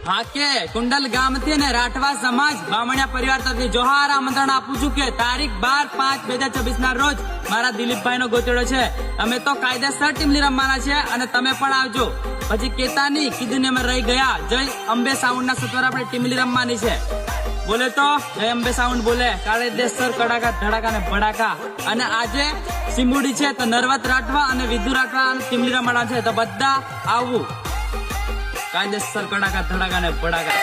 હા કે કુંડલ ગામથી ને રાઠવા સમાજ બામણિયા પરિવાર તરફથી જોહાર આમંત્રણ આપું છું કે તારીખ 12/5/2024 ના રોજ મારા દિલીપભાઈ નો ગોતેડો છે. અમે તો કાયદેસર ટીમલી રમવાના છે અને તમે પણ આવજો. પછી કેતાની કીધું ને અમે રહી ગયા. જય અંબે સાઉન્ડ ના સત્વર આપણે ટીમલી રમવાની છે. બોલે તો જય અંબે સાઉન્ડ બોલે. કાળે દેશર કડાકા ધડાકા ને ભડાકા. અને આજે સિંબુડી છે તો નરવત રાઠવા અને વિધુ રાઠવા અને ટીમલી રમવાના છે. તો બધા આવવું. કાયદેસર કડાકા ધડાકા ને ભડાકા.